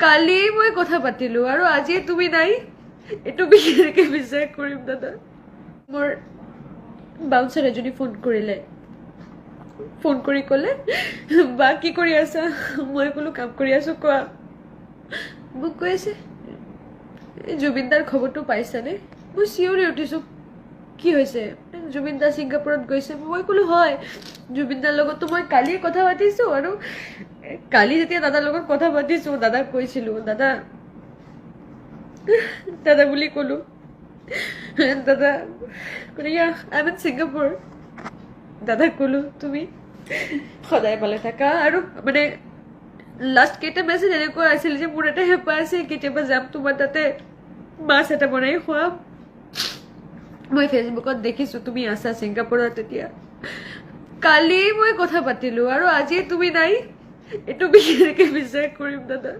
কালি মই কথা পাতিলো আৰু আজি তুমি নাই এইটো বিশেষকৈ বিশ্বাস কৰিম দাদা মোৰ বাউন্সাৰ এজনী ফোন কৰিলে ফোন কৰি ক'লে বা কি কৰি আছা মই ক'লো কাম কৰি আছো কোৱা মোক কৈ আছে জুবিন দাৰ খবৰটো পাইছানে মই চিঞৰি উঠিছো কি হৈছে জুবিন দা ছিংগাপুৰত গৈছে মই ক'লো হয় জুবিন দাৰ লগততো মই কালিয়ে কথা পাতিছো আৰু কালি যেতিয়া দাদাৰ লগত কথা পাতিছো দাদাক কৈছিলো দাদা দাদা বুলি ক'লো দাদা ক'লে আই এম ইন ছিংগাপুৰ দাদাক ক'লো তুমি সদায় ভালে থাকা আৰু মানে লাষ্ট কেইটা মেছেজ এনেকুৱা আছিল যে মোৰ এটা হেঁপাহ আছে কেতিয়াবা যাম তোমাৰ তাতে মাছ এটা বনাই খুৱাম মই ফেচবুকত দেখিছো তুমি আছা ছিংগাপুৰত তেতিয়া কালি মই কথা পাতিলো আৰু আজি তুমি নাই এইটো বিশেষকৈ বিশ্বাস কৰিম দাদা